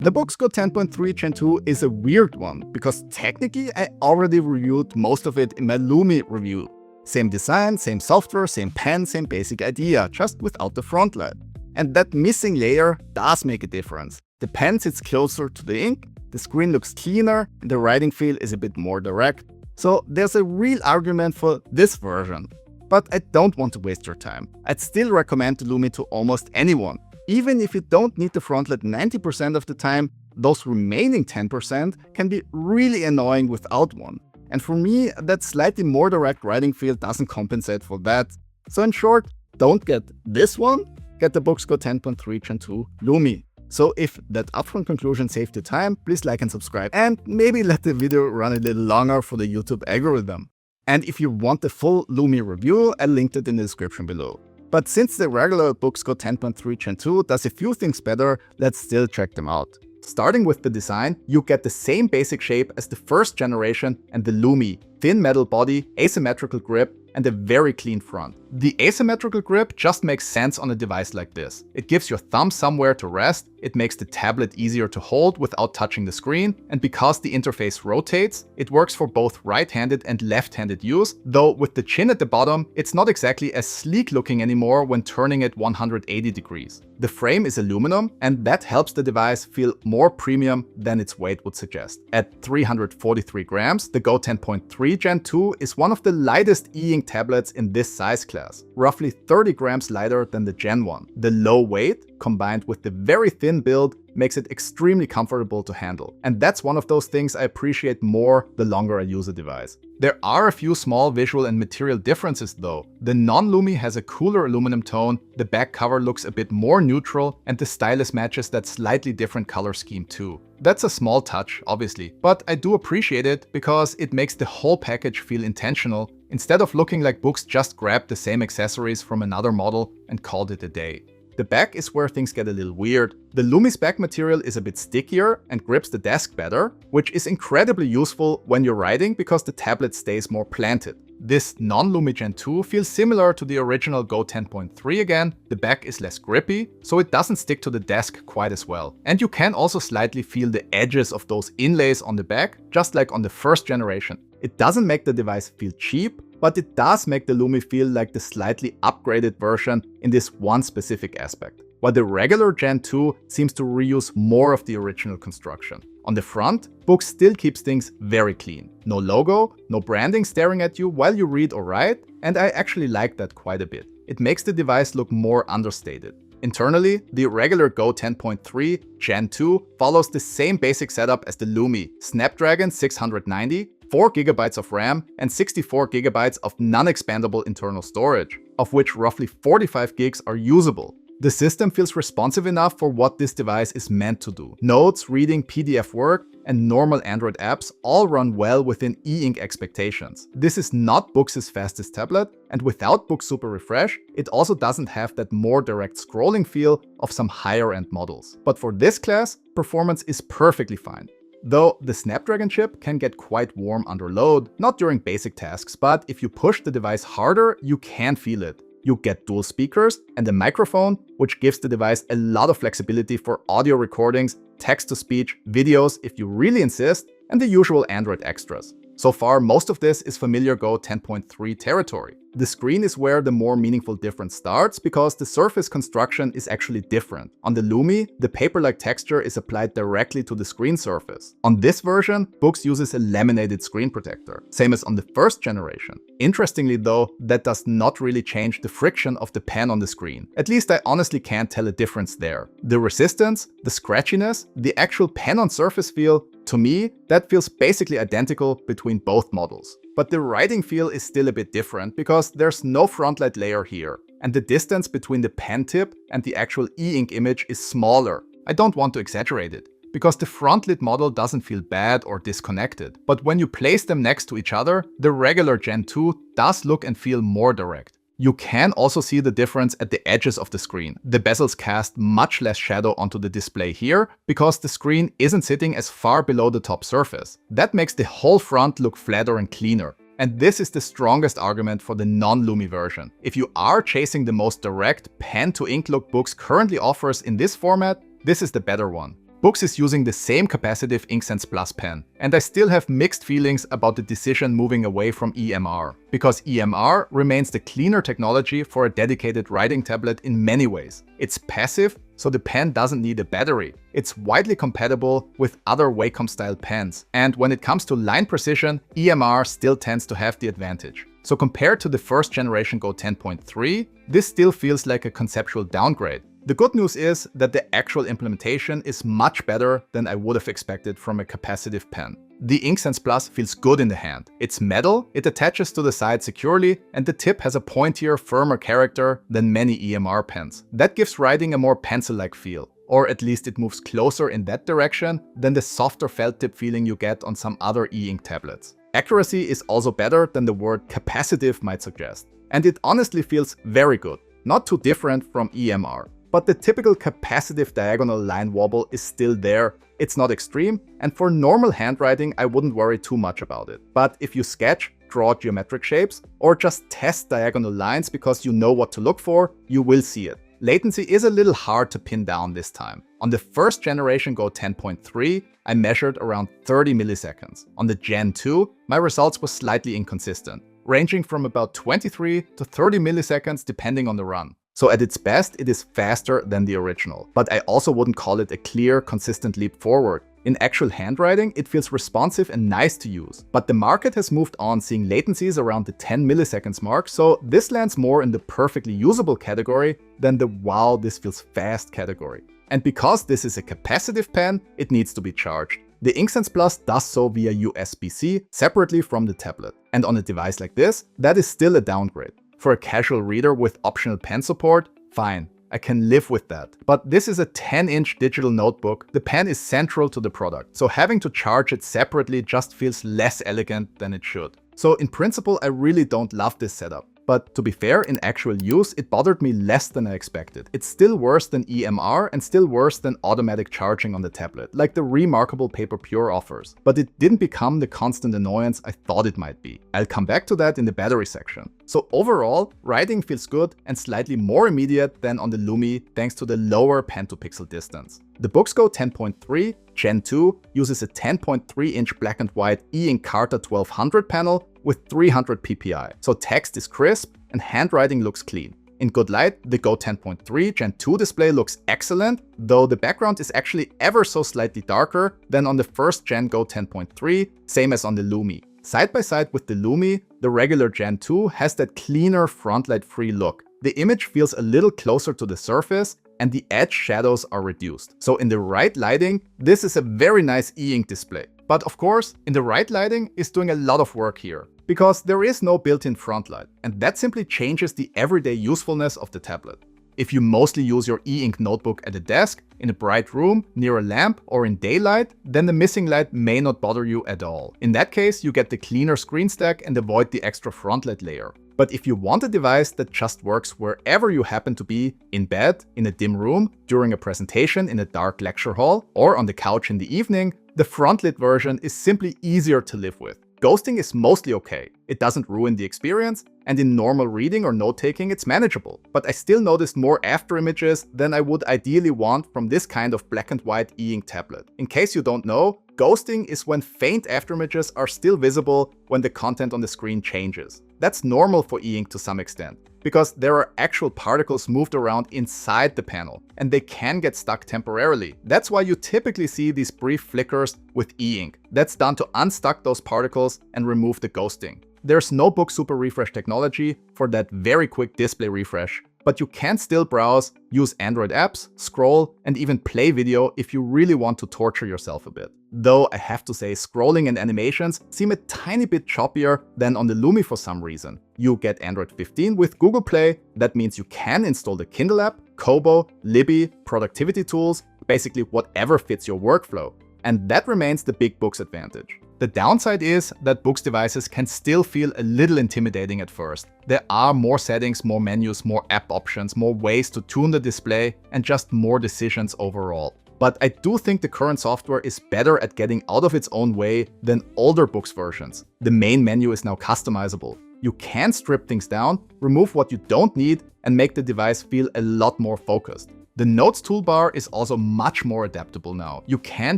The Boox Go 10.3 Gen 2 is a weird one, because technically I already reviewed most of it in my Lumi review. Same design, same software, same pen, same basic idea, just without the Frontlight. And that missing layer does make a difference. The pen sits closer to the ink, the screen looks cleaner, and the writing feel is a bit more direct. So there's a real argument for this version. But I don't want to waste your time. I'd still recommend the Lumi to almost anyone. Even if you don't need the Frontlight 90% of the time, those remaining 10% can be really annoying without one. And for me, that slightly more direct writing feel doesn't compensate for that. So in short, don't get this one, get the Boox Go 10.3 Gen 2 Lumi. So if that upfront conclusion saved your time, please like and subscribe, and maybe let the video run a little longer for the YouTube algorithm. And if you want the full Lumi review, I linked it in the description below. But since the regular Boox Go 10.3 Gen 2 does a few things better, let's still check them out. Starting with the design, you get the same basic shape as the first generation and the Lumi. Thin metal body, asymmetrical grip, and a very clean front. The asymmetrical grip just makes sense on a device like this. It gives your thumb somewhere to rest, it makes the tablet easier to hold without touching the screen, and because the interface rotates, it works for both right-handed and left-handed use, though with the chin at the bottom, it's not exactly as sleek looking anymore when turning it 180 degrees. The frame is aluminum, and that helps the device feel more premium than its weight would suggest. At 343 grams, the Go 10.3 Gen 2 is one of the lightest e-ink tablets in this size class, roughly 30 grams lighter than the Gen 1. The low weight, combined with the very thin build, makes it extremely comfortable to handle. And that's one of those things I appreciate more the longer I use a device. There are a few small visual and material differences though. The non-Lumi has a cooler aluminum tone, the back cover looks a bit more neutral, and the stylus matches that slightly different color scheme too. That's a small touch, obviously, but I do appreciate it because it makes the whole package feel intentional, instead of looking like Boox just grabbed the same accessories from another model and called it a day. The back is where things get a little weird. The Lumi's back material is a bit stickier and grips the desk better, which is incredibly useful when you're writing because the tablet stays more planted. This non-Lumi Gen 2 feels similar to the original Go 10.3 again. The back is less grippy, so it doesn't stick to the desk quite as well. And you can also slightly feel the edges of those inlays on the back, just like on the first generation. It doesn't make the device feel cheap, but it does make the Lumi feel like the slightly upgraded version in this one specific aspect, while the regular Gen 2 seems to reuse more of the original construction. On the front, Boox still keeps things very clean. No logo, no branding staring at you while you read or write, and I actually like that quite a bit. It makes the device look more understated. Internally, the regular Go 10.3 Gen 2 follows the same basic setup as the Lumi: Snapdragon 690, 4 GB of RAM, and 64 GB of non-expandable internal storage, of which roughly 45 gigs are usable. The system feels responsive enough for what this device is meant to do. Notes, reading, PDF work, and normal Android apps all run well within e-ink expectations. This is not Boox's fastest tablet, and without Boox Super Refresh, it also doesn't have that more direct scrolling feel of some higher-end models. But for this class, performance is perfectly fine. Though the Snapdragon chip can get quite warm under load, not during basic tasks, but if you push the device harder, you can feel it. You get dual speakers and a microphone, which gives the device a lot of flexibility for audio recordings, text-to-speech, videos if you really insist, and the usual Android extras. So far, most of this is familiar Go 10.3 territory. The screen is where the more meaningful difference starts because the surface construction is actually different. On the Lumi, the paper-like texture is applied directly to the screen surface. On this version, Boox uses a laminated screen protector, same as on the first generation. Interestingly though, that does not really change the friction of the pen on the screen. At least I honestly can't tell a difference there. The resistance, the scratchiness, the actual pen-on surface feel, to me, that feels basically identical between both models. But the writing feel is still a bit different because there's no Frontlight layer here, and the distance between the pen tip and the actual e-ink image is smaller. I don't want to exaggerate it, because the Frontlit model doesn't feel bad or disconnected. But when you place them next to each other, the regular Gen 2 does look and feel more direct. You can also see the difference at the edges of the screen. The bezels cast much less shadow onto the display here because the screen isn't sitting as far below the top surface. That makes the whole front look flatter and cleaner. And this is the strongest argument for the non-Lumi version. If you are chasing the most direct pen-to-ink look Boox currently offers in this format, this is the better one. Boox is using the same capacitive InkSense Plus pen, and I still have mixed feelings about the decision moving away from EMR, because EMR remains the cleaner technology for a dedicated writing tablet in many ways. It's passive, so the pen doesn't need a battery. It's widely compatible with other Wacom-style pens, and when it comes to line precision, EMR still tends to have the advantage. So compared to the first generation Go 10.3, this still feels like a conceptual downgrade. The good news is that the actual implementation is much better than I would have expected from a capacitive pen. The InkSense Plus feels good in the hand. It's metal, it attaches to the side securely, and the tip has a pointier, firmer character than many EMR pens. That gives writing a more pencil-like feel. Or at least it moves closer in that direction than the softer felt tip feeling you get on some other e-ink tablets. Accuracy is also better than the word capacitive might suggest. And it honestly feels very good. Not too different from EMR. But the typical capacitive diagonal line wobble is still there. It's not extreme, and for normal handwriting I wouldn't worry too much about it. But if you sketch, draw geometric shapes, or just test diagonal lines because you know what to look for, you will see it. Latency is a little hard to pin down this time. On the first generation Go 10.3, I measured around 30 milliseconds. On the Gen 2, my results were slightly inconsistent, ranging from about 23 to 30 milliseconds depending on the run. So at its best, it is faster than the original. But I also wouldn't call it a clear, consistent leap forward. In actual handwriting, it feels responsive and nice to use. But the market has moved on, seeing latencies around the 10 milliseconds mark, so this lands more in the perfectly usable category than the wow, this feels fast category. And because this is a capacitive pen, it needs to be charged. The InkSense Plus does so via USB-C separately from the tablet. And on a device like this, that is still a downgrade. For a casual reader with optional pen support, fine, I can live with that. But this is a 10-inch digital notebook. The pen is central to the product, so having to charge it separately just feels less elegant than it should. So in principle, I really don't love this setup. But to be fair, in actual use, it bothered me less than I expected. It's still worse than EMR and still worse than automatic charging on the tablet, like the remarkable Paper Pure offers. But it didn't become the constant annoyance I thought it might be. I'll come back to that in the battery section. So overall, writing feels good and slightly more immediate than on the Lumi thanks to the lower pen-to-pixel distance. The Boox Go 10.3 Gen 2 uses a 10.3-inch black and white e-ink Carta 1200 panel with 300 ppi, so text is crisp and handwriting looks clean. In good light, the Go 10.3 Gen 2 display looks excellent, though the background is actually ever so slightly darker than on the first Gen Go 10.3, same as on the Lumi. Side by side with the Lumi, the regular Gen 2 has that cleaner Frontlight-free look. The image feels a little closer to the surface, and the edge shadows are reduced. So in the right lighting, this is a very nice e-ink display. But of course, in the right lighting is doing a lot of work here, because there is no built-in front light, and that simply changes the everyday usefulness of the tablet. If you mostly use your e-ink notebook at a desk, in a bright room, near a lamp, or in daylight, then the missing light may not bother you at all. In that case, you get the cleaner screen stack and avoid the extra front light layer. But if you want a device that just works wherever you happen to be, in bed, in a dim room, during a presentation in a dark lecture hall, or on the couch in the evening, the front-lit version is simply easier to live with. Ghosting is mostly okay. It doesn't ruin the experience, and in normal reading or note-taking it's manageable. But I still noticed more after images than I would ideally want from this kind of black and white e-ink tablet. In case you don't know, ghosting is when faint afterimages are still visible when the content on the screen changes. That's normal for e-ink to some extent, because there are actual particles moved around inside the panel, and they can get stuck temporarily. That's why you typically see these brief flickers with e-ink. That's done to unstuck those particles and remove the ghosting. There's no Boox Super Refresh technology for that very quick display refresh, but you can still browse, use Android apps, scroll, and even play video if you really want to torture yourself a bit. Though I have to say, scrolling and animations seem a tiny bit choppier than on the Lumi for some reason. You get Android 15 with Google Play. That means you can install the Kindle app, Kobo, Libby, productivity tools, basically whatever fits your workflow. And that remains the big Boox advantage. The downside is that Boox devices can still feel a little intimidating at first. There are more settings, more menus, more app options, more ways to tune the display, and just more decisions overall. But I do think the current software is better at getting out of its own way than older Boox versions. The main menu is now customizable. You can strip things down, remove what you don't need, and make the device feel a lot more focused. The Notes toolbar is also much more adaptable now. You can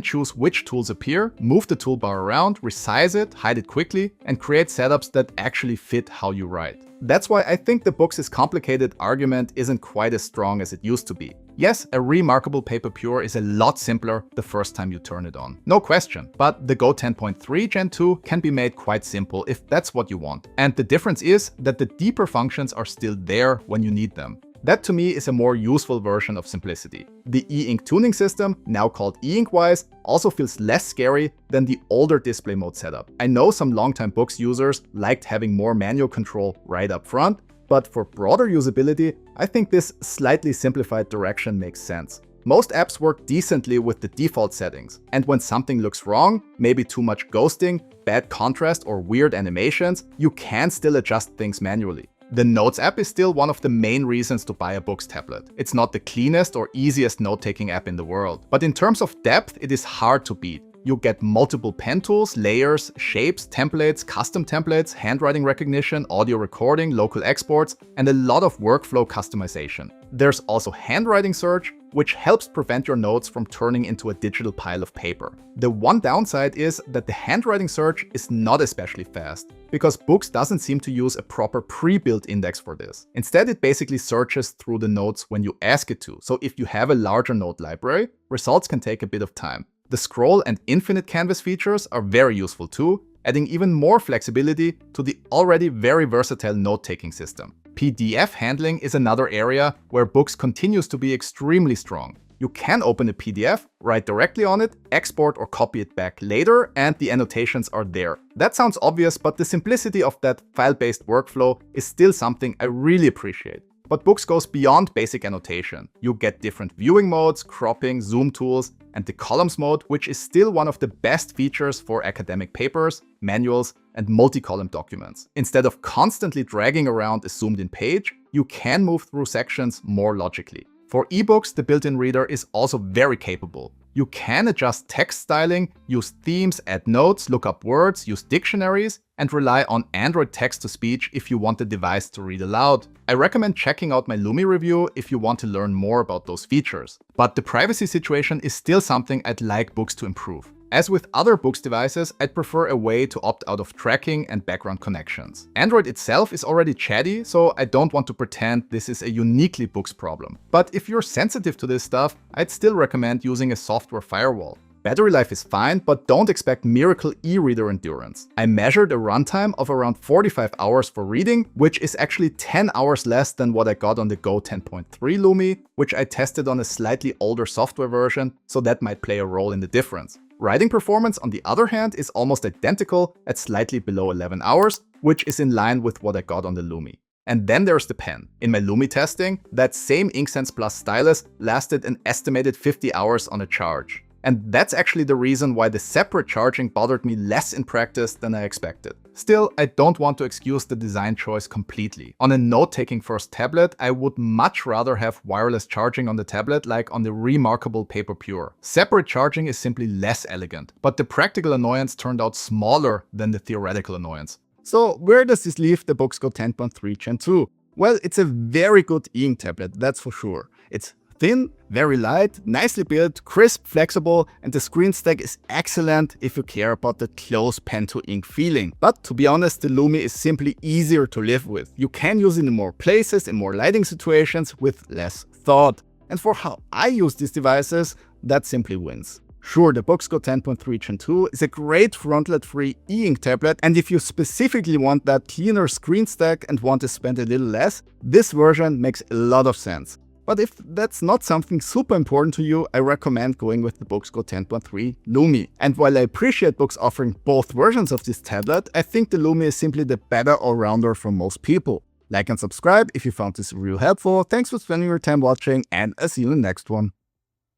choose which tools appear, move the toolbar around, resize it, hide it quickly, and create setups that actually fit how you write. That's why I think the Boox's complicated argument isn't quite as strong as it used to be. Yes, a remarkable Paper Pure is a lot simpler the first time you turn it on. No question. But the Go 10.3 Gen 2 can be made quite simple if that's what you want. And the difference is that the deeper functions are still there when you need them. That to me is a more useful version of simplicity. The e-ink tuning system, now called e-inkwise, also feels less scary than the older display mode setup. I know some longtime Boox users liked having more manual control right up front, but for broader usability, I think this slightly simplified direction makes sense. Most apps work decently with the default settings, and when something looks wrong, maybe too much ghosting, bad contrast, or weird animations, you can still adjust things manually. The Notes app is still one of the main reasons to buy a Boox tablet. It's not the cleanest or easiest note-taking app in the world, but in terms of depth, it is hard to beat. You get multiple pen tools, layers, shapes, templates, custom templates, handwriting recognition, audio recording, local exports, and a lot of workflow customization. There's also handwriting search, which helps prevent your notes from turning into a digital pile of paper. The one downside is that the handwriting search is not especially fast, because Boox doesn't seem to use a proper pre-built index for this. Instead, it basically searches through the notes when you ask it to, so if you have a larger note library, results can take a bit of time. The scroll and infinite canvas features are very useful too, adding even more flexibility to the already very versatile note-taking system. PDF handling is another area where Boox continues to be extremely strong. You can open a PDF, write directly on it, export or copy it back later, and the annotations are there. That sounds obvious, but the simplicity of that file-based workflow is still something I really appreciate. But Boox goes beyond basic annotation. You get different viewing modes, cropping, zoom tools, and the columns mode, which is still one of the best features for academic papers, manuals, and multi-column documents. Instead of constantly dragging around a zoomed-in page, you can move through sections more logically. For ebooks, the built-in reader is also very capable. You can adjust text styling, use themes, add notes, look up words, use dictionaries, and rely on Android text-to-speech if you want the device to read aloud. I recommend checking out my Lumi review if you want to learn more about those features. But the privacy situation is still something I'd like Boox to improve. As with other Boox devices, I'd prefer a way to opt out of tracking and background connections. Android itself is already chatty, so I don't want to pretend this is a uniquely Boox problem. But if you're sensitive to this stuff, I'd still recommend using a software firewall. Battery life is fine, but don't expect miracle e-reader endurance. I measured a runtime of around 45 hours for reading, which is actually 10 hours less than what I got on the Go 10.3 Lumi, which I tested on a slightly older software version, so that might play a role in the difference. Writing performance, on the other hand, is almost identical at slightly below 11 hours, which is in line with what I got on the Lumi. And then there's the pen. In my Lumi testing, that same InkSense Plus stylus lasted an estimated 50 hours on a charge. And that's actually the reason why the separate charging bothered me less in practice than I expected. Still, I don't want to excuse the design choice completely. On a note-taking first tablet, I would much rather have wireless charging on the tablet like on the remarkable Paper Pure. Separate charging is simply less elegant, but the practical annoyance turned out smaller than the theoretical annoyance. So where does this leave the Boox Go 10.3 Gen 2? Well, it's a very good e-ink tablet, that's for sure. It's thin, very light, nicely built, crisp, flexible, and the screen stack is excellent if you care about the close pen-to-ink feeling. But to be honest, the Lumi is simply easier to live with. You can use it in more places, in more lighting situations, with less thought. And for how I use these devices, that simply wins. Sure, the Boox Go 10.3 Gen 2 is a great Frontlight-free e-ink tablet, and if you specifically want that cleaner screen stack and want to spend a little less, this version makes a lot of sense. But if that's not something super important to you, I recommend going with the Boox Go 10.3 Lumi. And while I appreciate Boox offering both versions of this tablet, I think the Lumi is simply the better all-rounder for most people. Like and subscribe if you found this review helpful. Thanks for spending your time watching, and I'll see you in the next one.